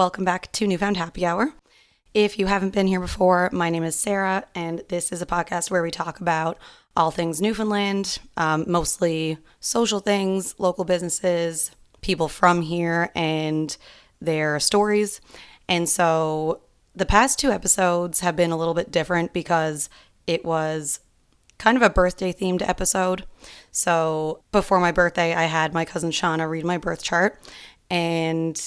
welcome back to Newfound Happy Hour. If you haven't been here before, my name is Sarah, and this is a podcast where we talk about all things Newfoundland, mostly social things, local businesses, people from here, and their stories. And so the past 2 episodes have been a little bit different because it was kind of a birthday themed episode. So before my birthday, I had my cousin Shauna read my birth chart, and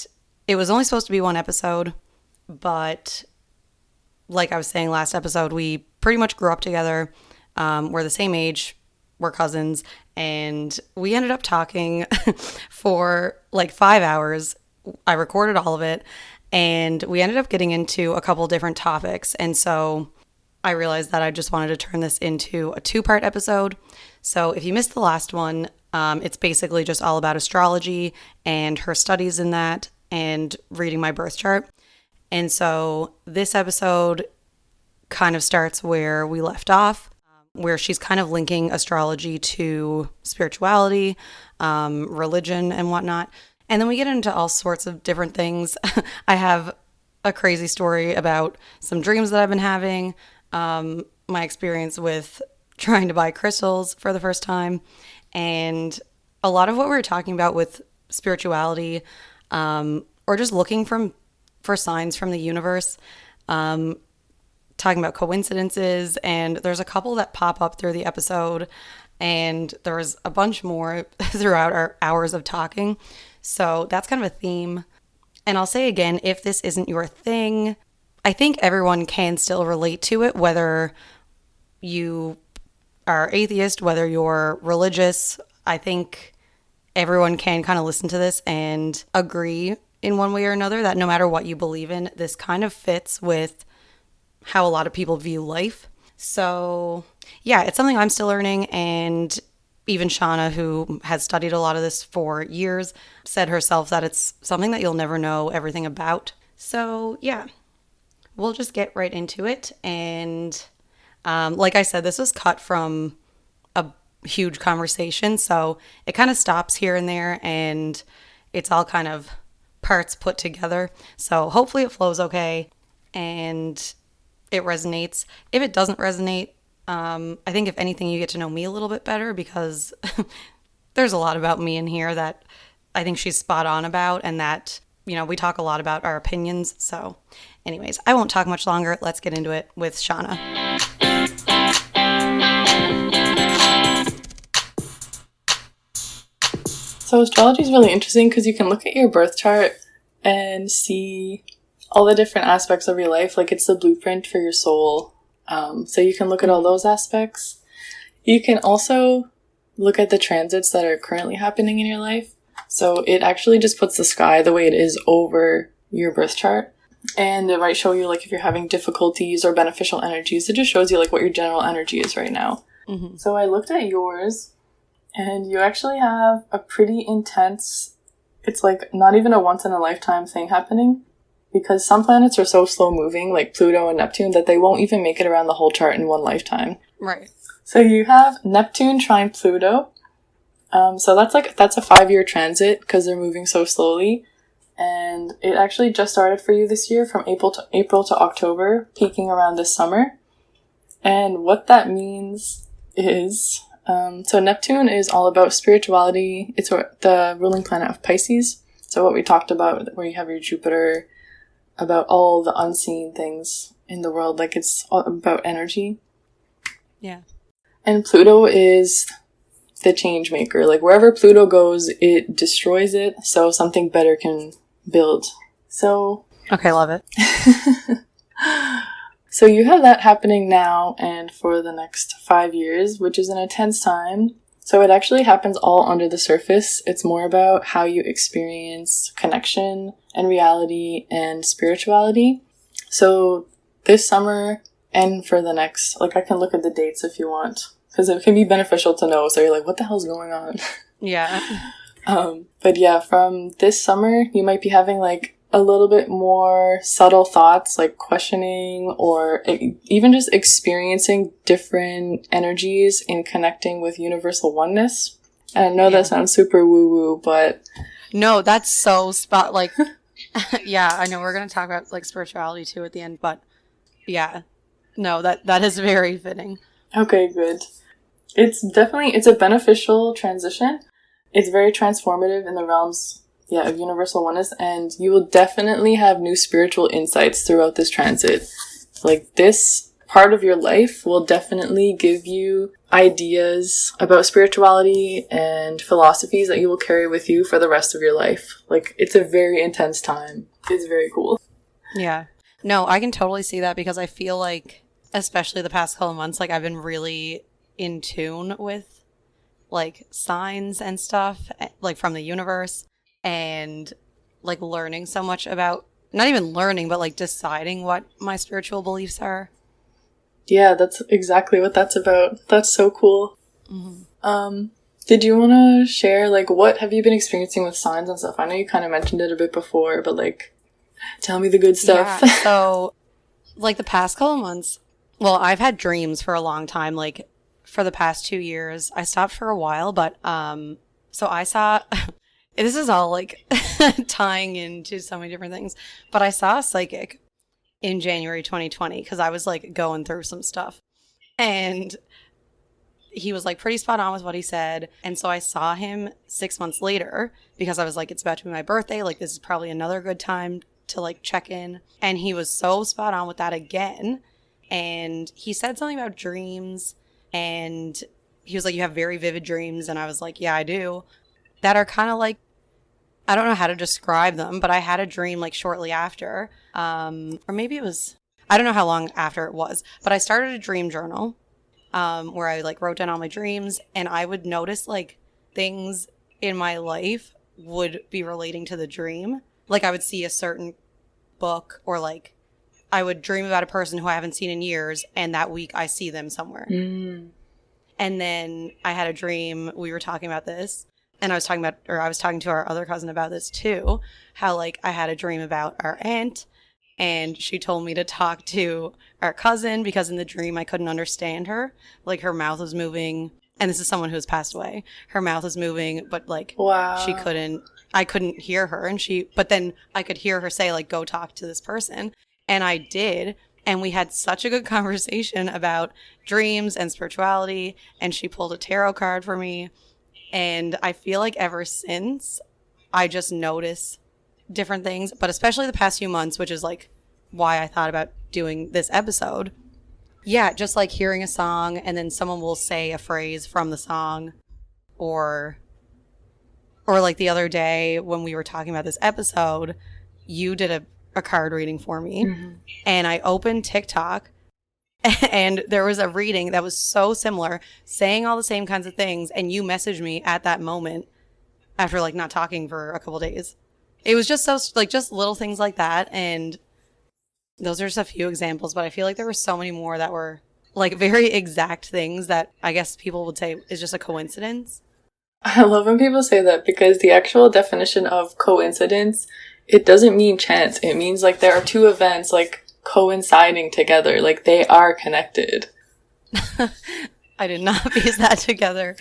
it was only supposed to be 1 episode, but like I was saying last episode, we pretty much grew up together. We're the same age, we're cousins, and we ended up talking for like 5 hours. I recorded all of it, and we ended up getting into a couple different topics. And so I realized that I just wanted to turn this into a 2-part episode. So if you missed the last one, it's basically just all about astrology and her studies in that and reading my birth chart. And so this episode kind of starts where we left off, where she's kind of linking astrology to spirituality, religion, and whatnot. And then we get into all sorts of different things. I have a crazy story about some dreams that I've been having, my experience with trying to buy crystals for the first time, and a lot of what we were talking about with spirituality, or just looking for signs from the universe, talking about coincidences, and there's a couple that pop up through the episode, and there was a bunch more throughout our hours of talking. So that's kind of a theme. And I'll say again, if this isn't your thing, I think everyone can still relate to it, whether you are atheist, whether you're religious. I think everyone can kind of listen to this and agree in one way or another that no matter what you believe in, this kind of fits with how a lot of people view life. So yeah, it's something I'm still learning, and even Shauna, who has studied a lot of this for years, said herself that it's something that you'll never know everything about. So yeah, we'll just get right into it. And like I said, this was cut from a huge conversation, so it kind of stops here and there, and it's all kind of parts put together. So hopefully it flows okay and it resonates. If it doesn't resonate, I think if anything, you get to know me a little bit better, because there's a lot about me in here that I think she's spot on about, and that, you know, we talk a lot about our opinions. So anyways, I won't talk much longer. Let's get into it with Shauna. So astrology is really interesting because you can look at your birth chart and see all the different aspects of your life. Like, it's the blueprint for your soul. So you can look at all those aspects. You can also look at the transits that are currently happening in your life. So it actually just puts the sky the way it is over your birth chart. And it might show you, like, if you're having difficulties or beneficial energies. It just shows you, like, what your general energy is right now. Mm-hmm. So I looked at yours, and you actually have a pretty intense, it's like not even a once-in-a-lifetime thing happening, because some planets are so slow-moving, like Pluto and Neptune, that they won't even make it around the whole chart in one lifetime. Right. So you have Neptune trine Pluto. So that's a 5-year transit because they're moving so slowly. And it actually just started for you this year from April to October, peaking around this summer. And what that means is, so Neptune is all about spirituality. It's the ruling planet of Pisces. So what we talked about, where you have your Jupiter, about all the unseen things in the world, like it's all about energy. Yeah. And Pluto is the change maker. Like, wherever Pluto goes, it destroys it so something better can build. So okay, love it. So you have that happening now and for the next 5 years, which is an intense time. So it actually happens all under the surface. It's more about how you experience connection and reality and spirituality. So this summer and for the next, like, I can look at the dates if you want, because it can be beneficial to know. So you're like, what the hell's going on? Yeah. But yeah, from this summer, you might be having like a little bit more subtle thoughts, like questioning or even just experiencing different energies and connecting with universal oneness. And I know that sounds super woo-woo, but... No, that's so like, Yeah, I know we're going to talk about like spirituality too at the end, but yeah, no, that is very fitting. Okay, good. It's a beneficial transition. It's very transformative in the realms, yeah, of universal oneness, and you will definitely have new spiritual insights throughout this transit. Like, this part of your life will definitely give you ideas about spirituality and philosophies that you will carry with you for the rest of your life. Like, it's a very intense time. It's very cool. Yeah. No, I can totally see that because I feel like, especially the past couple of months, like I've been really in tune with like signs and stuff, like from the universe, and like learning so much about, not even learning, but like deciding what my spiritual beliefs are. Yeah, that's exactly what that's about. That's so cool. Did you want to share, like, what have you been experiencing with signs and stuff? I know you kind of mentioned it a bit before, but, like, tell me the good stuff. Yeah. So, like the past couple of months, well, I've had dreams for a long time, like for the past 2 years. I stopped for a while, but so I saw this is all like tying into so many different things, but I saw a psychic in January 2020 because I was like going through some stuff. And he was like pretty spot on with what he said. And so I saw him 6 months later because I was like, it's about to be my birthday. Like, this is probably another good time to like check in. And he was so spot on with that again. And he said something about dreams. And he was like, you have very vivid dreams. And I was like, yeah, I do. That are kind of like, I don't know how to describe them, but I had a dream like shortly after. Or maybe it was, I don't know how long after it was, but I started a dream journal where I like wrote down all my dreams, and I would notice like things in my life would be relating to the dream. Like I would see a certain book, or like I would dream about a person who I haven't seen in years, and that week I see them somewhere. And then I had a dream, we were talking about this, and I was talking to our other cousin about this too, how like I had a dream about our aunt, and she told me to talk to our cousin because in the dream I couldn't understand her. Like her mouth was moving, and this is someone who has passed away. Her mouth was moving, but like Wow. I couldn't hear her, but then I could hear her say like, go talk to this person. And I did. And we had such a good conversation about dreams and spirituality. And she pulled a tarot card for me. And I feel like ever since I just notice different things, but especially the past few months, which is like why I thought about doing this episode. Yeah, just like hearing a song and then someone will say a phrase from the song, or like the other day when we were talking about this episode, you did a card reading for me, and I opened TikTok and there was a reading that was so similar, saying all the same kinds of things, and you messaged me at that moment after like not talking for a couple days. It was just so like just little things like that, and those are just a few examples, but I feel like there were so many more that were like very exact things that I guess people would say is just a coincidence. I love when people say that, because the actual definition of coincidence, it doesn't mean chance. It means like there are two events like coinciding together, like they are connected. I did not piece that together.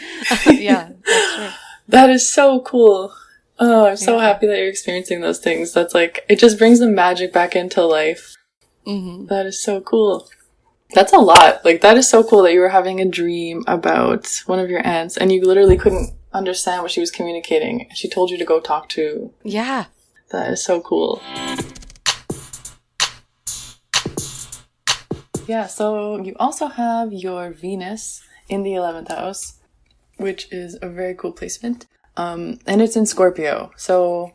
Yeah, that's true. That is so cool. Oh, I'm so happy that you're experiencing those things. That's like, it just brings the magic back into life. That is so cool. That's a lot. Like, that is so cool that you were having a dream about one of your aunts and you literally couldn't understand what she was communicating. She told you to go talk to. Yeah. That is so cool. Yeah, so you also have your Venus in the 11th house, which is a very cool placement. And it's in Scorpio. So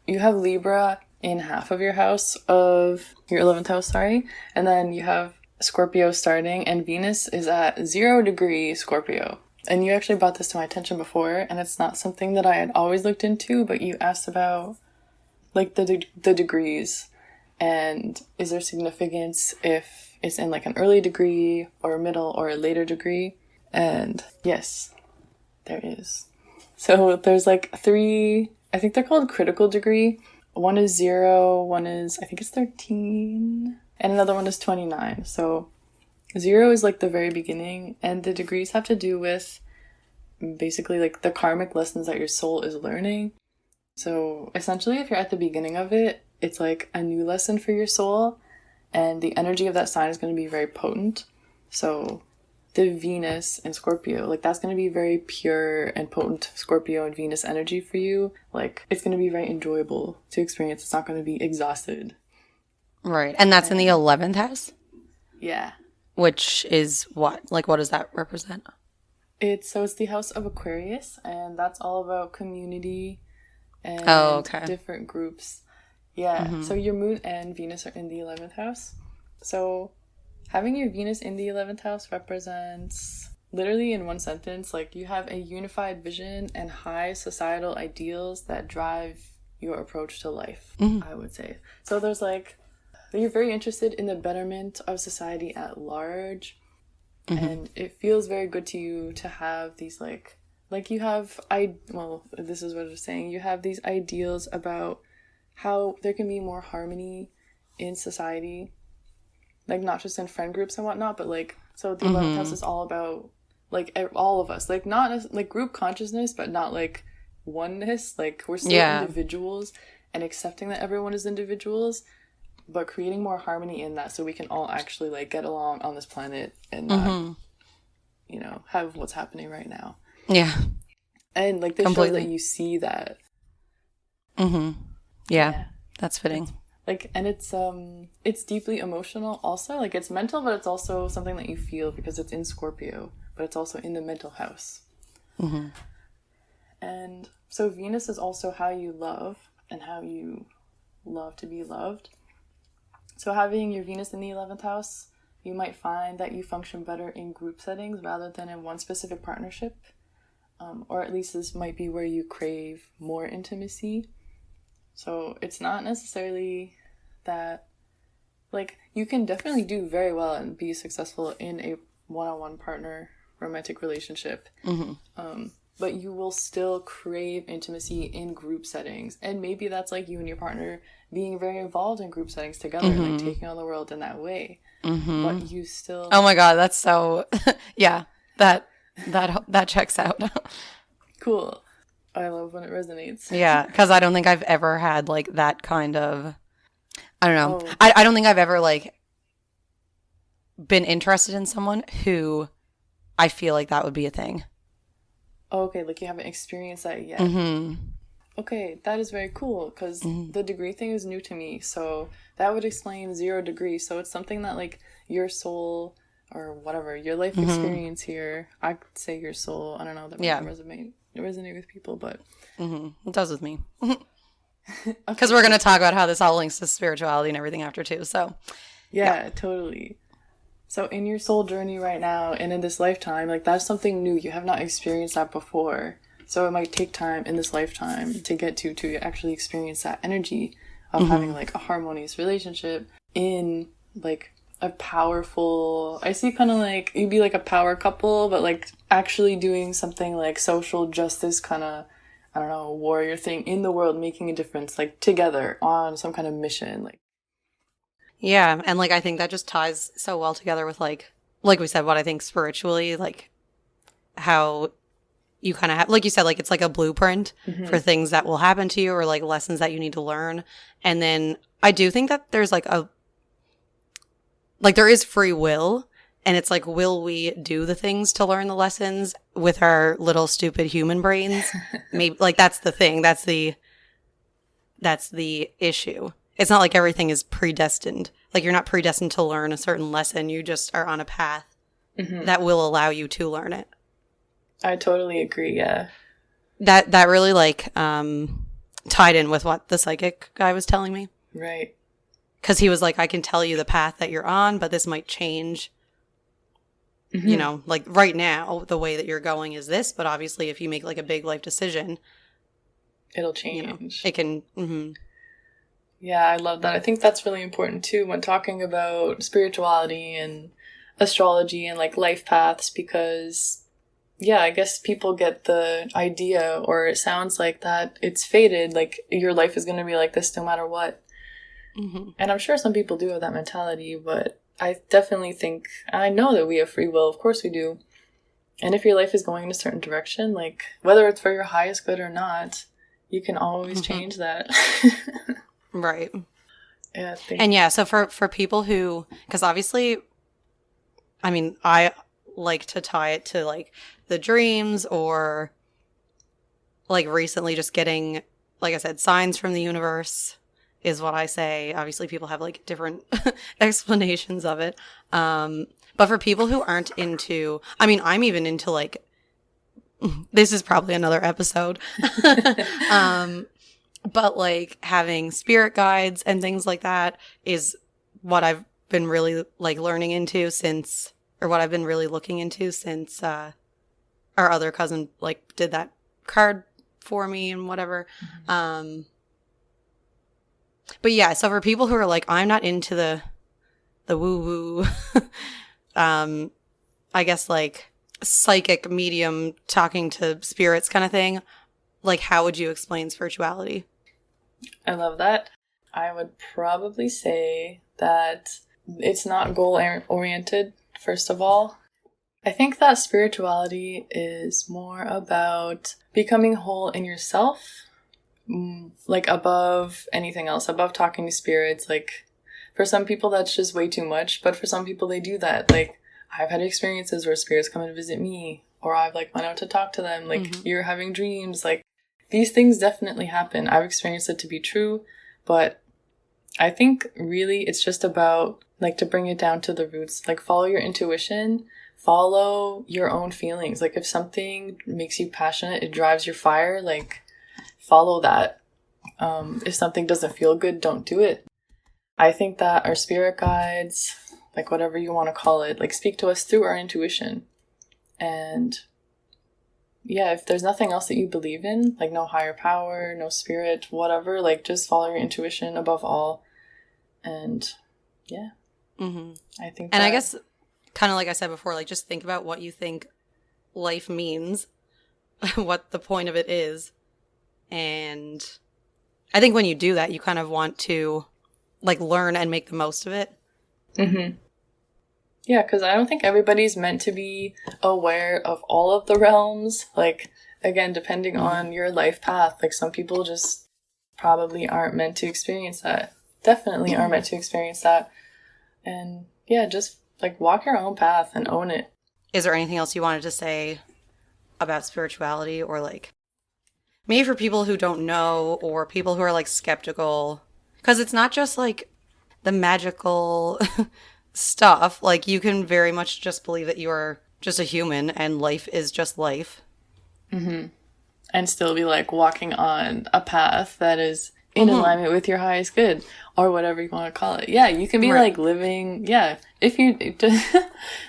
you have Libra in half of your house, of your 11th house, sorry. And then you have Scorpio starting, and Venus is at 0 degree Scorpio. And you actually brought this to my attention before, and it's not something that I had always looked into, but you asked about like the degrees, and is there significance if it's in like an early degree or a middle or a later degree? And yes, there is. So there's like 3, I think they're called critical degree. One is 0, one is, I think it's 13, and another one is 29. So 0 is like the very beginning, and the degrees have to do with basically like the karmic lessons that your soul is learning. So essentially, if you're at the beginning of it, it's like a new lesson for your soul, and the energy of that sign is going to be very potent. So the Venus and Scorpio, like that's going to be very pure and potent Scorpio and Venus energy for you. Like it's going to be very enjoyable to experience. It's not going to be exhausted. Right. And that's in the 11th house? Yeah. Which is what? Like, what does that represent? It's the house of Aquarius, and that's all about community and different groups. Yeah. So your moon and Venus are in the 11th house. So having your Venus in the 11th house represents, literally in one sentence, like you have a unified vision and high societal ideals that drive your approach to life, I would say. So there's like, you're very interested in the betterment of society at large. And it feels very good to you to have these like you have, this is what I was saying, you have these ideals about how there can be more harmony in society, like not just in friend groups and whatnot, but like, so the 11th house is all about like all of us, like not as like group consciousness, but not like oneness, like we're still individuals and accepting that everyone is individuals, but creating more harmony in that so we can all actually like get along on this planet and not, you know, have what's happening right now. Yeah. And like this shows that you see that. Yeah. That's fitting. Like, and it's deeply emotional also. Like it's mental, but it's also something that you feel because it's in Scorpio, but it's also in the mental house. And so Venus is also how you love and how you love to be loved. So having your Venus in the 11th house, you might find that you function better in group settings rather than in one specific partnership. Or at least this might be where you crave more intimacy. So it's not necessarily that, like, you can definitely do very well and be successful in a one-on-one partner romantic relationship. But you will still crave intimacy in group settings. And maybe that's like you and your partner being very involved in group settings together and like taking on the world in that way. But you still... Oh my God, that's so... yeah, that checks out. Cool. I love when it resonates. Yeah, because I don't think I've ever had like that kind of... I don't know. I don't think I've ever like been interested in someone who I feel like that would be a thing. Oh, okay, like you haven't experienced that yet. Okay, that is very cool because the degree thing is new to me. So that would explain 0 degree. So it's something that like your soul or whatever, your life experience here, I could say your soul, I don't know, that might resonate with people, but... It does with me. Because we're going to talk about how this all links to spirituality and everything after too, so... Yeah, totally. So in your soul journey right now and in this lifetime, like that's something new. You have not experienced that before. So it might take time in this lifetime to get to actually experience that energy of having like a harmonious relationship in like a powerful, I see kind of like, you'd be like a power couple, but like actually doing something like social justice kind of, I don't know, warrior thing in the world, making a difference like together on some kind of mission. Yeah, and like I think that just ties so well together with like we said, what I think spiritually, like how you kind of have, like you said, like it's like a blueprint for things that will happen to you or like lessons that you need to learn. And then I do think that there's like there is free will, and it's like, will we do the things to learn the lessons with our little stupid human brains? Maybe like that's the thing. That's the issue. It's not like everything is predestined. Like you're not predestined to learn a certain lesson. You just are on a path that will allow you to learn it. I totally agree. Yeah. That really like tied in with what the psychic guy was telling me. Right. Because he was like, I can tell you the path that you're on, but this might change. You know, like right now, the way that you're going is this. But obviously, if you make like a big life decision, it'll change. You know, it can. Yeah, I love that. I think that's really important too when talking about spirituality and astrology and like life paths, because yeah, I guess people get the idea, or it sounds like that it's fated, like your life is going to be like this no matter what. And I'm sure some people do have that mentality, but I definitely think, I know that we have free will, of course we do. And if your life is going in a certain direction, like whether it's for your highest good or not, you can always change that. Right. Yeah, And yeah, so for people who, because obviously, I mean, I like to tie it to like the dreams or like recently just getting, like I said, signs from the universe is what I say. Obviously, people have like different explanations of it. But for people who aren't into, I mean, I'm even into like, this is probably another episode. But like having spirit guides and things like that is what I've been really like learning into since, or what I've been really looking into since our other cousin like did that card for me and whatever. But yeah, so for people who are like, I'm not into the woo woo, I guess like psychic medium talking to spirits kind of thing, like how would you explain spirituality? I love that. I would probably say that it's not goal oriented, first of all. I think that spirituality is more about becoming whole in yourself, like above anything else, above talking to spirits. Like for some people that's just way too much, but for some people they do that. Like I've had experiences where spirits come and visit me, or I've like went out to talk to them, like you're having dreams, like these things definitely happen. I've experienced it to be true, but I think really it's just about like to bring it down to the roots, like follow your intuition, follow your own feelings. Like if something makes you passionate, it drives your fire, like follow that. If something doesn't feel good, don't do it. I think that our spirit guides, like whatever you want to call it, like speak to us through our intuition. And yeah, if there's nothing else that you believe in, like no higher power, no spirit, whatever, like just follow your intuition above all. And yeah, I think and I guess kind of like I said before, like just think about what you think life means, what the point of it is. And I think when you do that, you kind of want to like learn and make the most of it. Yeah, because I don't think everybody's meant to be aware of all of the realms. Like, again, depending on your life path, like some people just probably aren't meant to experience that. Definitely aren't meant to experience that. And yeah, just like walk your own path and own it. Is there anything else you wanted to say about spirituality, or like maybe for people who don't know or people who are like skeptical? Because it's not just like the magical stuff. Like you can very much just believe that you are just a human and life is just life. And still be like walking on a path that is in alignment with your highest good, or whatever you want to call it. Yeah, you can be like living, if you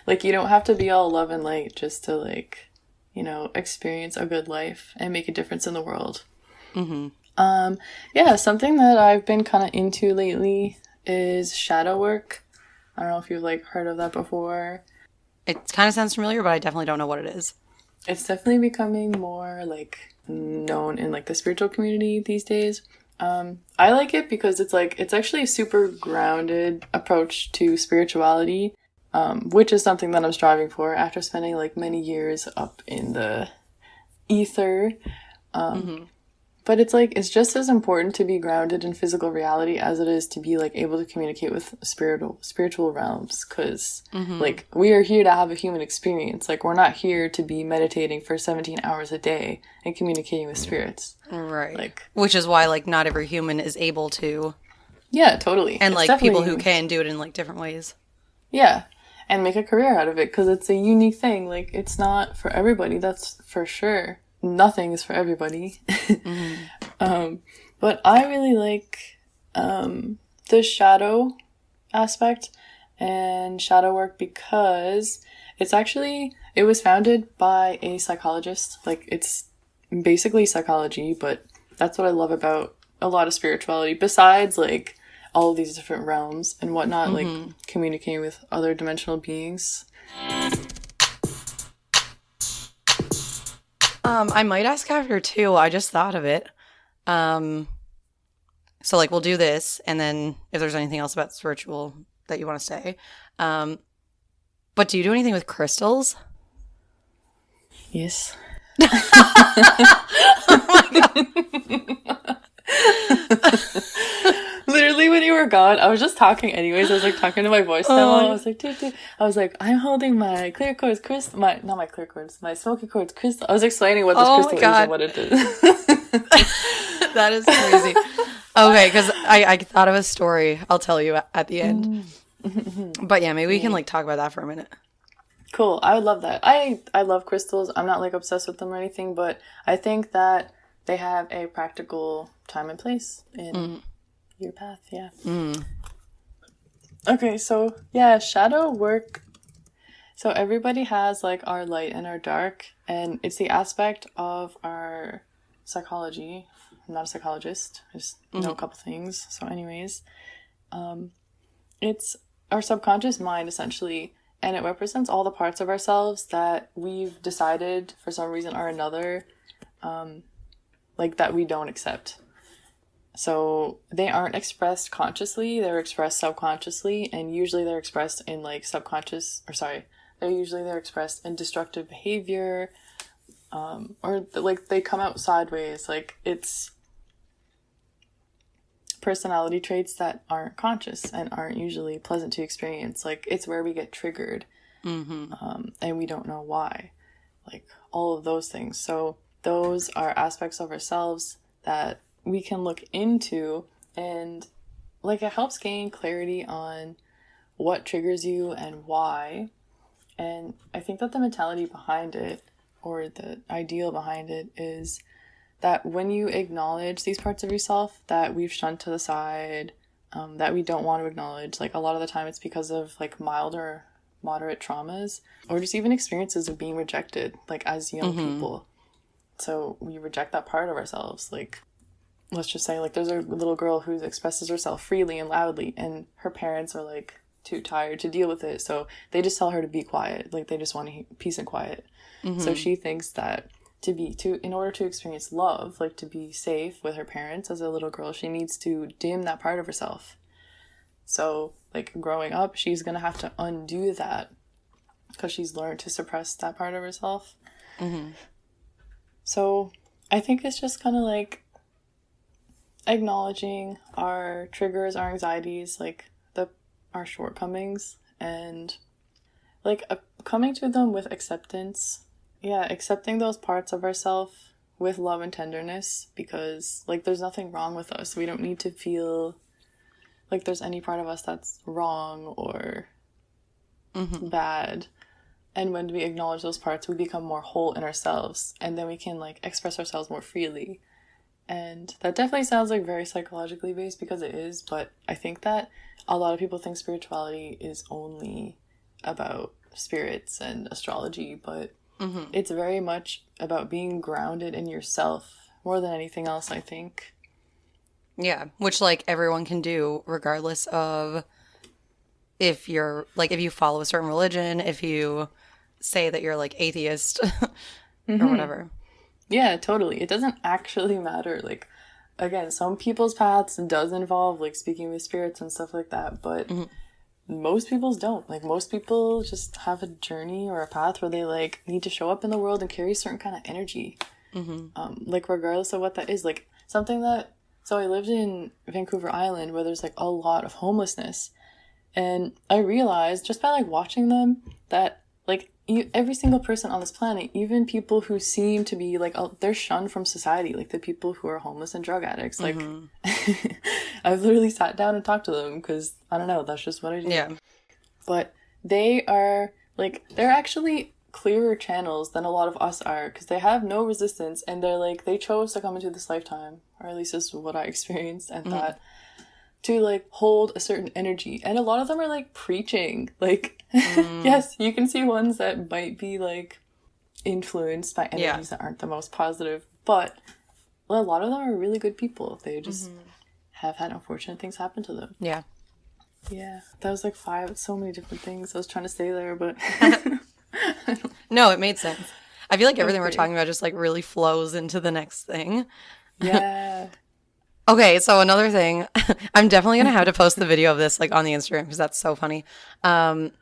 like, you don't have to be all love and light just to like, you know, experience a good life and make a difference in the world. Yeah, something that I've been kind of into lately is shadow work. I don't know if you've like heard of that before. It kind of sounds familiar, but I definitely don't know what it is. It's definitely becoming more like known in like the spiritual community these days. I like it because it's like, it's actually a super grounded approach to spirituality, which is something that I'm striving for after spending like many years up in the ether. But it's like, it's just as important to be grounded in physical reality as it is to be like able to communicate with spiritual realms. Cause like we are here to have a human experience. Like we're not here to be meditating for 17 hours a day and communicating with spirits. Right. Like, which is why like not every human is able to. Yeah, totally. And like people who can do it in like different ways. Yeah. And make a career out of it because it's a unique thing. Like it's not for everybody. That's for sure. Nothing is for everybody. But I really like the shadow aspect and shadow work because it was founded by a psychologist. Like it's basically psychology, but that's what I love about a lot of spirituality, besides like all of these different realms and whatnot, like communicating with other dimensional beings. I might ask after too. I just thought of it. So like we'll do this, and then if there's anything else about spiritual that you want to say. But do you do anything with crystals? Yes. Literally when you were gone, I was just talking anyways. I was like talking to my voice memo. I was like, dude. I was like, I'm holding my clear quartz crystal. Not my clear quartz, my smoky quartz crystal. I was explaining what this crystal is and what it is. That is crazy. Okay, because I thought of a story. I'll tell you at the end. But yeah, maybe we can like talk about that for a minute. Cool. I would love that. I love crystals. I'm not like obsessed with them or anything, but I think that they have a practical time and place in your path. Yeah. Okay, so yeah, shadow work. So everybody has like our light and our dark, and it's the aspect of our psychology. I'm not a psychologist. I just know a couple things. So anyways, it's our subconscious mind essentially. And it represents all the parts of ourselves that we've decided for some reason or another, like that we don't accept. So they aren't expressed consciously, they're expressed subconsciously, and usually they're expressed in like they're expressed in destructive behavior, or like they come out sideways, like it's personality traits that aren't conscious and aren't usually pleasant to experience. Like it's where we get triggered, and we don't know why, like all of those things. So those are aspects of ourselves that we can look into, and like it helps gain clarity on what triggers you and why. And I think that the mentality behind it, or the ideal behind it, is that when you acknowledge these parts of yourself that we've shunned to the side, that we don't want to acknowledge, like a lot of the time it's because of like mild or moderate traumas, or just even experiences of being rejected, like as young people. So we reject that part of ourselves. Like, let's just say like there's a little girl who expresses herself freely and loudly, and her parents are like too tired to deal with it, so they just tell her to be quiet. Like they just want peace and quiet. So she thinks that in order to experience love, like to be safe with her parents as a little girl, she needs to dim that part of herself. So like growing up, she's gonna have to undo that because she's learned to suppress that part of herself. So I think it's just kind of like acknowledging our triggers, our anxieties, like our shortcomings, and like coming to them with acceptance. Yeah, accepting those parts of ourselves with love and tenderness, because like there's nothing wrong with us. We don't need to feel like there's any part of us that's wrong or bad. And when we acknowledge those parts, we become more whole in ourselves, and then we can like express ourselves more freely. And that definitely sounds like very psychologically based, because it is, but I think that a lot of people think spirituality is only about spirits and astrology, but it's very much about being grounded in yourself more than anything else, I think. Yeah, which like everyone can do regardless of if you're like, if you follow a certain religion, if you say that you're like atheist or whatever. Yeah, totally. It doesn't actually matter. Like, again, some people's paths does involve like speaking with spirits and stuff like that, but most people's don't. Like most people just have a journey or a path where they like need to show up in the world and carry a certain kind of energy. Like regardless of what that is. Like something that, so I lived in Vancouver Island where there's like a lot of homelessness, and I realized just by like watching them that like every single person on this planet, even people who seem to be like, they're shunned from society, like the people who are homeless and drug addicts, like I've literally sat down and talked to them because I don't know, that's just what I do. Yeah. But they are like, they're actually clearer channels than a lot of us are, because they have no resistance, and they're like, they chose to come into this lifetime, or at least this is what I experienced and thought, to like hold a certain energy. And a lot of them are like preaching, like yes, you can see ones that might be like influenced by energies that aren't the most positive, but a lot of them are really good people. They just have had unfortunate things happen to them. Yeah, that was like 5, so many different things I was trying to say there, but no, it made sense. I feel like everything we're talking about just like really flows into the next thing. Yeah. Okay, so another thing, I'm definitely going to have to post the video of this like on the Instagram because that's so funny. And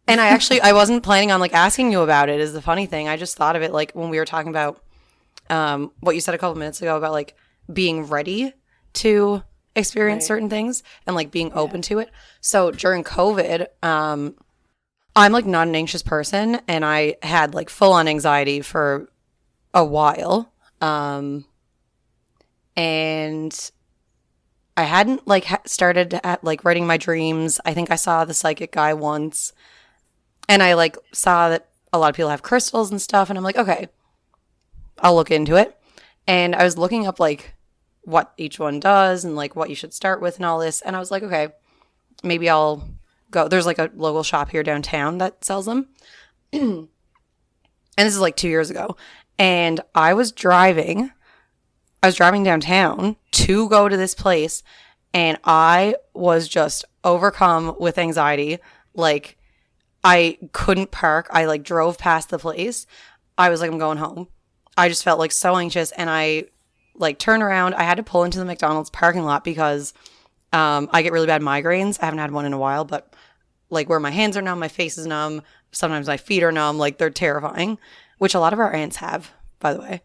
I wasn't planning on like asking you about it, is the funny thing. I just thought of it like when we were talking about what you said a couple minutes ago about like being ready to experience Right. certain things and like being open to it. So during COVID, I'm like not an anxious person, and I had like full on anxiety for a while. And I hadn't like started at like writing my dreams. I think I saw the psychic guy once, and I like saw that a lot of people have crystals and stuff, and I'm like, okay, I'll look into it. And I was looking up like what each one does and like what you should start with and all this, and I was like, okay, maybe I'll go. There's like a local shop here downtown that sells them. And this is like 2 years ago. And I was driving downtown to go to this place, and I was just overcome with anxiety. Like, I couldn't park. I like drove past the place. I was like, I'm going home. I just felt like so anxious, and I like turned around. I had to pull into the McDonald's parking lot because I get really bad migraines. I haven't had one in a while, but like where my hands are numb, my face is numb. Sometimes my feet are numb. Like, they're terrifying, which a lot of our aunts have, by the way.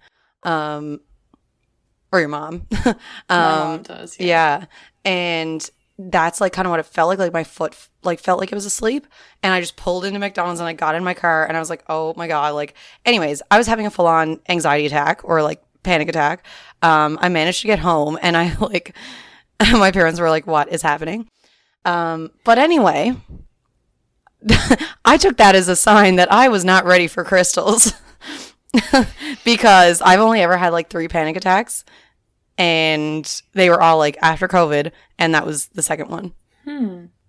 Or your mom. My mom does. Yeah. And that's like kind of what it felt like. Like my foot like felt like it was asleep. And I just pulled into McDonald's and I got in my car and I was like, oh my God. Like, anyways, I was having a full on anxiety attack or like panic attack. I managed to get home and I like, my parents were like, what is happening? But anyway, I took that as a sign that I was not ready for crystals. Because I've only ever had like 3 panic attacks, and they were all like after COVID, and that was the second one.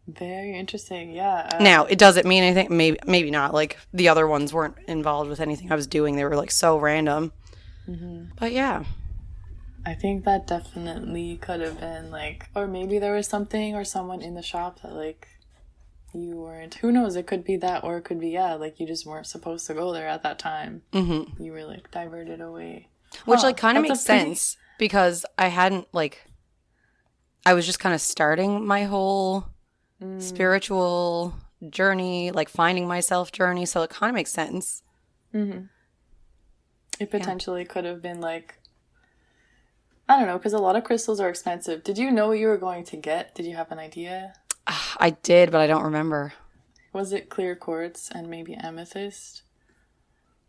Very interesting. Yeah. Now, it doesn't mean anything. Maybe not. Like, the other ones weren't involved with anything I was doing. They were like so random. But yeah. I think that definitely could have been like, or maybe there was something or someone in the shop that like you weren't, who knows, it could be that, or it could be, yeah, like you just weren't supposed to go there at that time. You were like diverted away. Which like kind of makes sense because I hadn't like, I was just kind of starting my whole spiritual journey, like finding myself journey. So it kind of makes sense. It potentially could have been like, I don't know, because a lot of crystals are expensive. Did you know what you were going to get? Did you have an idea? I did, but I don't remember. Was it clear quartz and maybe amethyst?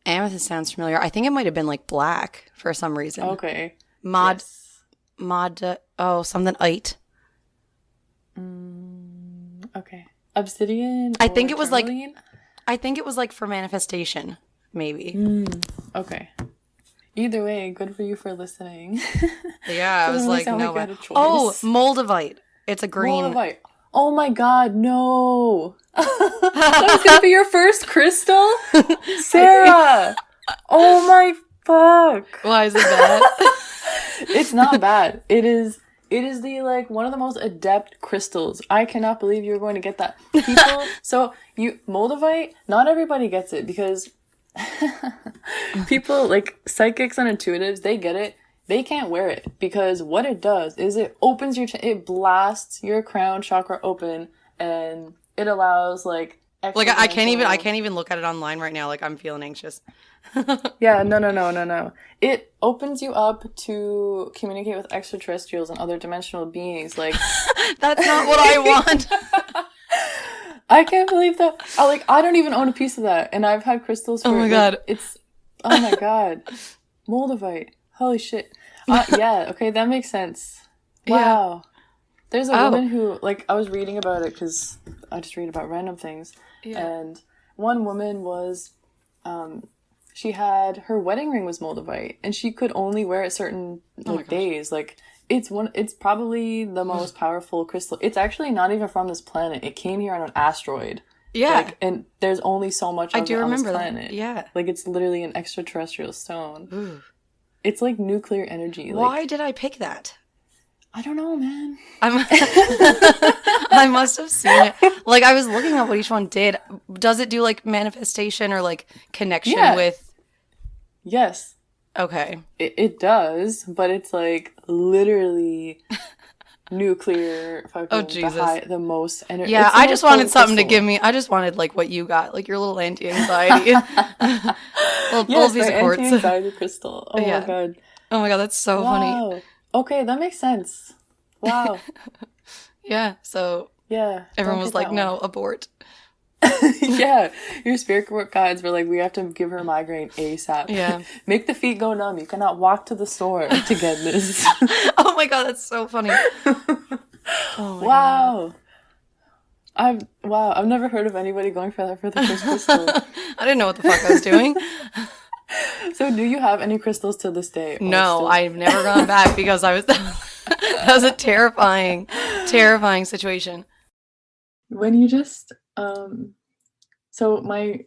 Amethyst sounds familiar. I think it might have been like black for some reason. Okay. Something ite. Okay. Obsidian? I think it was tourmaline? I think it was like for manifestation, maybe. Okay. Either way, good for you for listening. Yeah, I was like, no way. Oh, moldavite. It's a green. Moldavite. Oh my God, no. That was going to be your first crystal? Sarah. Oh my fuck. Why is it bad? It's not bad. It is the like one of the most adept crystals. I cannot believe you were going to get that. Moldavite, not everybody gets it because people like psychics and intuitives, they get it. They can't wear it because what it does is it opens it blasts your crown chakra open, and it allows like I can't even look at it online right now. Like, I'm feeling anxious. Yeah, no. It opens you up to communicate with extraterrestrials and other dimensional beings. Like, that's not what I want. I can't believe that. I don't even own a piece of that, and I've had crystals for oh my God. Oh my God. Moldavite. Holy shit. Yeah, okay, that makes sense. Wow. Yeah. There's a woman who, like, I was reading about it because I just read about random things. Yeah. And one woman was, she had, her wedding ring was moldavite, and she could only wear it certain days. Like, it's probably the most powerful crystal. It's actually not even from this planet. It came here on an asteroid. Yeah. Like, and there's only so much of it on this planet. That. Yeah. Like, it's literally an extraterrestrial stone. Ooh. It's like nuclear energy. Why did I pick that? I don't know, man. I must have seen it. Like, I was looking at what each one did. Does it do like manifestation or like connection with? Yes. Okay. It does, but it's like literally nuclear fucking the most energy. Yeah, I just wanted something to give me. I just wanted like what you got, like your little anti-anxiety. Yes, the anti-anxiety crystal. Oh my God. Oh my God, that's so funny. Okay, that makes sense. Wow. Yeah. So Yeah. everyone Don't was get like, that no, one. abort. Yeah. Your spirit guides were like, we have to give her a migraine ASAP. Yeah. Make the feet go numb. You cannot walk to the store to get this. Oh my God, that's so funny. Oh my God. Wow. I've never heard of anybody going for that for the first crystal. I didn't know what the fuck I was doing. So do you have any crystals to this day or No, still? I've never gone back because I was that was a terrifying, terrifying situation. When you just so my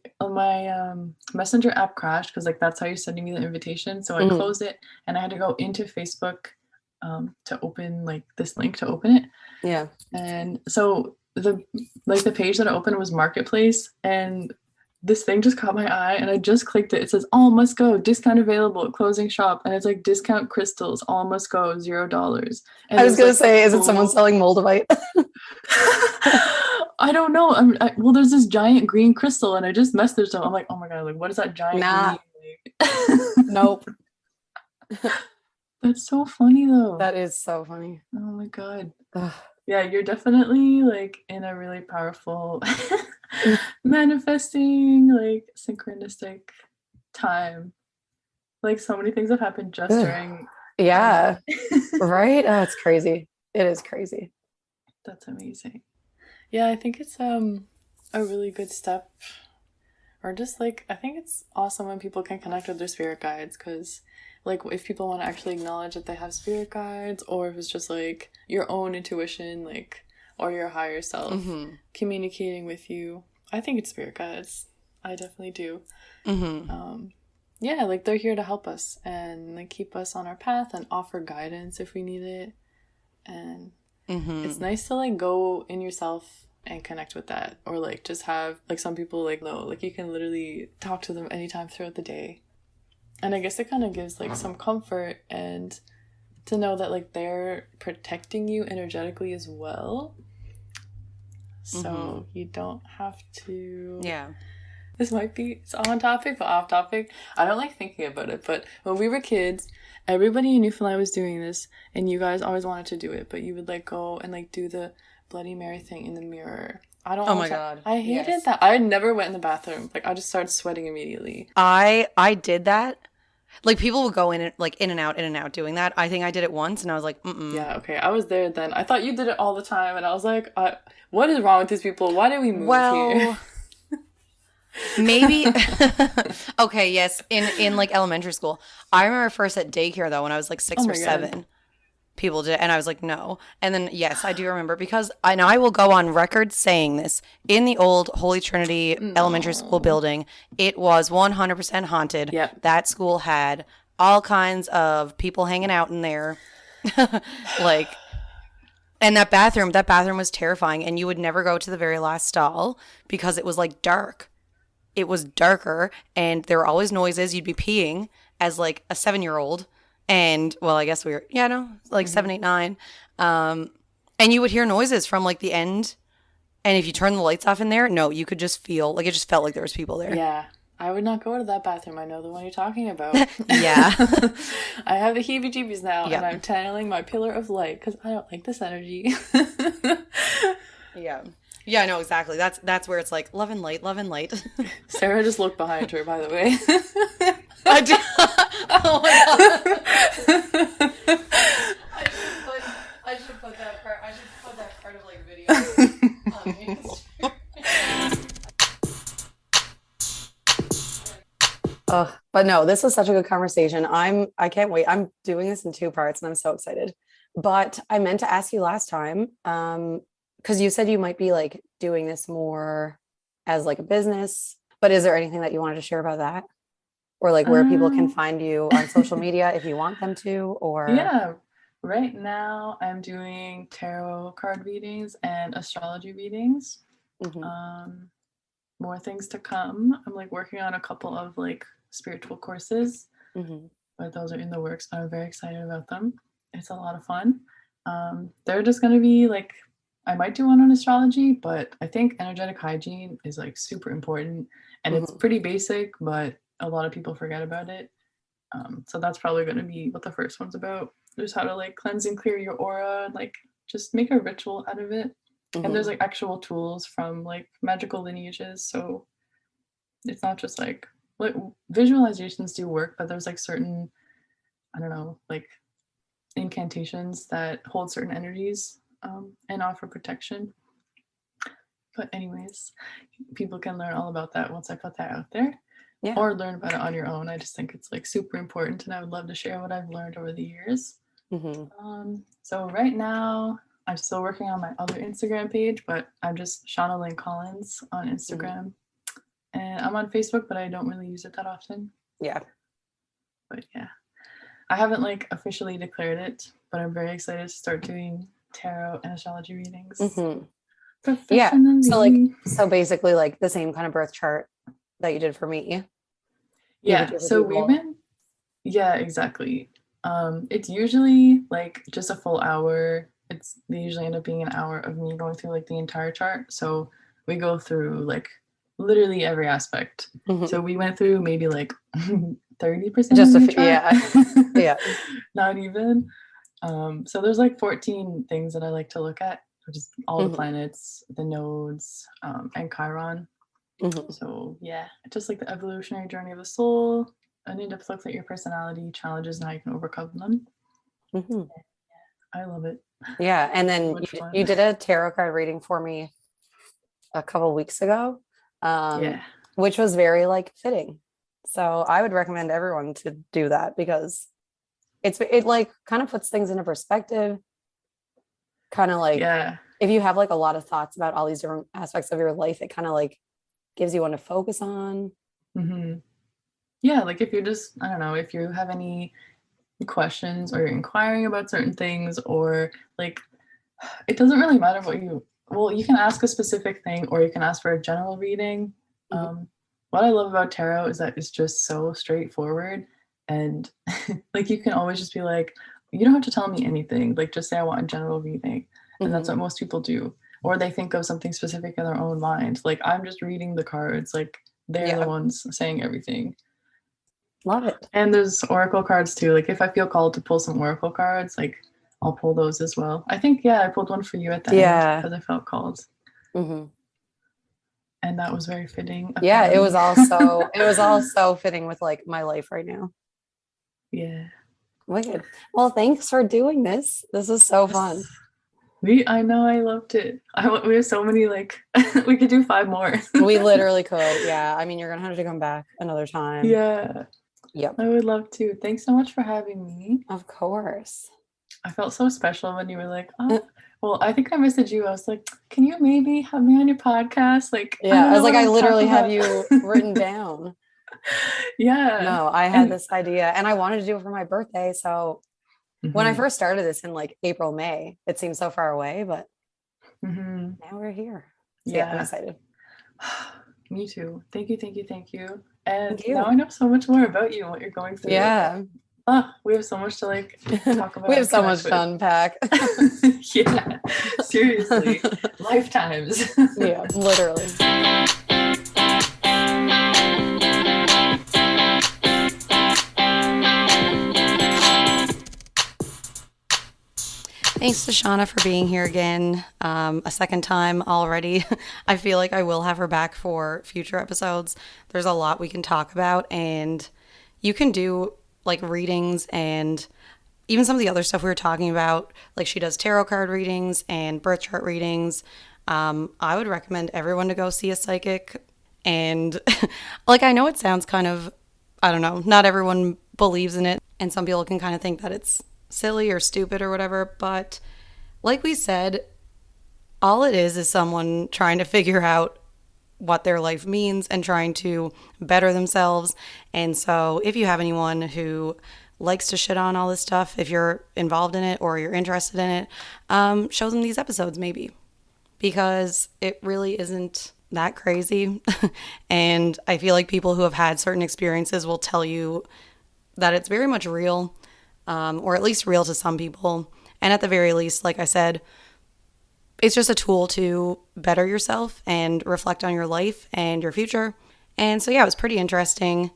messenger app crashed because like that's how you're sending me the invitation. So I Mhm. closed it and I had to go into Facebook to open like this link to open it. Yeah. And so the page that I opened was Marketplace, and this thing just caught my eye and I just clicked it. It says all must go, discount available, closing shop, and it's like discount crystals, all must go, $0. And I it was was gonna like the say, is it someone full selling moldavite? I don't know. Well, there's this giant green crystal, and I just messaged them. I'm like, oh my god, like what is that giant Nah, green? Like, nope. that's so funny though. That is so funny. Oh my god. Ugh. Yeah, you're definitely like in a really powerful manifesting, like synchronistic time. Like so many things have happened just Ugh. during Yeah, that. right? Oh, it's crazy. It is crazy. That's amazing. Yeah, I think it's a really good step, or just like I think it's awesome when people can connect with their spirit guides, because like if people want to actually acknowledge that they have spirit guides, or if it's just like your own intuition, like, or your higher self Mm-hmm. communicating with you. I think it's spirit guides. I definitely do. Mm-hmm. Yeah, like they're here to help us and like keep us on our path and offer guidance if we need it. And Mm-hmm. it's nice to like go in yourself and connect with that, or like just have like some people like no, like you can literally talk to them anytime throughout the day. And I guess it kind of gives like some comfort and to know that like they're protecting you energetically as well. So you don't have to. Yeah. This might be it's on topic but off topic. I don't like thinking about it, but when we were kids, everybody in Newfoundland was doing this, and you guys always wanted to do it, but you would like go and like do the Bloody Mary thing in the mirror. I don't. Oh my God. I hated Yes. that. I never went in the bathroom. Like I just started sweating immediately. I did that. Like people would go in and like in and out doing that. I think I did it once and I was like, mm-mm. Yeah. Okay. I was there then. I thought you did it all the time, and I was like, what is wrong with these people? Why did we move here? Maybe. Okay, yes. In like elementary school. I remember first at daycare though, when I was like 6 Oh or my God. 7. People did, and I was like, no. And then yes, I do remember because I will go on record saying this. In the old Holy Trinity elementary school building, it was 100% haunted. Yep. That school had all kinds of people hanging out in there. Like, and that bathroom was terrifying, and you would never go to the very last stall because it was like dark. It was darker, and there were always noises. You'd be peeing as like a 7-year-old, and well, I guess we were, yeah, no, like 7, 8, 9, and you would hear noises from like the end. And if you turn the lights off in there, no, you could just feel like it just felt like there was people there. Yeah. I would not go to that bathroom. I know the one you're talking about. Yeah. I have the heebie-jeebies now, Yep. and I'm channeling my pillar of light because I don't like this energy. Yeah. Yeah, no, exactly. That's where it's like love and light, love and light. Sarah just looked behind her, by the way. I do. Oh my God. I should put that part of like video on but no, this was such a good conversation. I can't wait. I'm doing this in 2 parts and I'm so excited. But I meant to ask you last time, because you said you might be like doing this more as like a business, but is there anything that you wanted to share about that? Or like where people can find you on social media if you want them to, or Yeah. Right now, I'm doing tarot card readings and astrology readings. More things to come. I'm like working on a couple of like spiritual courses, but those are in the works. I'm very excited about them. It's a lot of fun. They're just going to be like, I might do one on astrology, but I think energetic hygiene is like super important, and it's pretty basic, but a lot of people forget about it. So that's probably going to be what the first one's about. There's how to like cleanse and clear your aura, like just make a ritual out of it. And there's like actual tools from like magical lineages, so it's not just like visualizations do work, but there's like certain, I don't know, like incantations that hold certain energies and offer protection. But anyways, people can learn all about that once I put that out there. Yeah. Or learn about it on your own. I just think it's like super important, and I would love to share what I've learned over the years. So right now, I'm still working on my other Instagram page, but I'm just Shauna Lynn Collins on Instagram. And I'm on Facebook, but I don't really use it that often. Yeah. But yeah, I haven't like officially declared it, but I'm very excited to start doing tarot and astrology readings. Yeah. So basically like the same kind of birth chart that you did for me. Yeah. So we've been, yeah, exactly. It's usually like just a full hour. They usually end up being an hour of me going through like the entire chart. So we go through like literally every aspect. So we went through maybe like 30% just of the chart. Yeah. Not even. So there's like 14 things that I like to look at, which is all the planets, the nodes, and Chiron. So yeah, just like the evolutionary journey of the soul, an in-depth look at your personality, challenges, and how you can overcome them. Yeah, I love it. Yeah, and then you did a tarot card reading for me a couple weeks ago, which was very like fitting. So I would recommend everyone to do that because it like kind of puts things into perspective. Kind of like if you have like a lot of thoughts about all these different aspects of your life, it kind of like gives you one to focus on. Yeah, like if you're just, I don't know, if you have any questions or you're inquiring about certain things, or like it doesn't really matter you can ask a specific thing or you can ask for a general reading. What I love about tarot is that it's just so straightforward, and like you can always just be like, you don't have to tell me anything, like just say I want a general reading, and that's what most people do. Or they think of something specific in their own mind. Like I'm just reading the cards, like they're the ones saying everything. Love it. And there's oracle cards too. Like if I feel called to pull some oracle cards, like I'll pull those as well. I think I pulled one for you at the end because I felt called. And that was very fitting. Yeah, it was also fitting with like my life right now. Yeah. Wicked. Well, thanks for doing this. This is so fun. I know, I loved it. We have so many, like, we could do 5 more. We literally could. Yeah. I mean, you're going to have to come back another time. Yeah. Yep. I would love to. Thanks so much for having me. Of course. I felt so special when you were like, oh, well, I think I messaged you. I was like, can you maybe have me on your podcast? Like, yeah, I was like, I literally have you written down. Yeah. No, I had this idea and I wanted to do it for my birthday. So when I first started this in like April, May, it seemed so far away, but now we're here. So yeah, I'm excited. Me too. Thank you. And now I know so much more about you and what you're going through. Yeah. We have so much to like talk about. We have so much to unpack. Yeah, seriously. Lifetimes. Yeah, literally. Thanks to Shauna for being here again, a second time already. I feel like I will have her back for future episodes. There's a lot we can talk about, and you can do like readings and even some of the other stuff we were talking about. Like she does tarot card readings and birth chart readings. I would recommend everyone to go see a psychic. And like, I know it sounds kind of, I don't know, not everyone believes in it. And some people can kind of think that it's silly or stupid or whatever, but like we said, all it is someone trying to figure out what their life means and trying to better themselves. And so if you have anyone who likes to shit on all this stuff, if you're involved in it or you're interested in it, show them these episodes maybe, because it really isn't that crazy. And I feel like people who have had certain experiences will tell you that it's very much real. Or at least real to some people. And at the very least, like I said, it's just a tool to better yourself and reflect on your life and your future. And so, yeah, it was pretty interesting.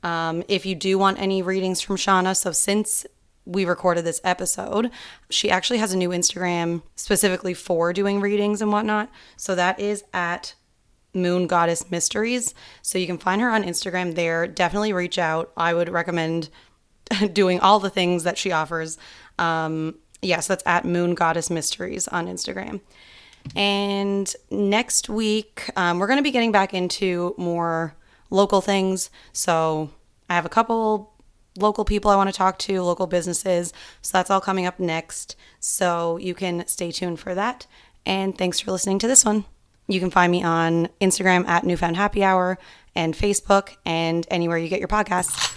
If you do want any readings from Shauna, so since we recorded this episode. She actually has a new Instagram specifically for doing readings and whatnot. So that is at Moon Goddess Mysteries. So you can find her on Instagram there. Definitely reach out. I would recommend doing all the things that she offers. So that's at Moon Goddess Mysteries on Instagram. And next week, we're going to be getting back into more local things. So I have a couple local people I want to talk to, local businesses. So that's all coming up next. So you can stay tuned for that. And thanks for listening to this one. You can find me on Instagram at Newfound Happy Hour and Facebook and anywhere you get your podcasts.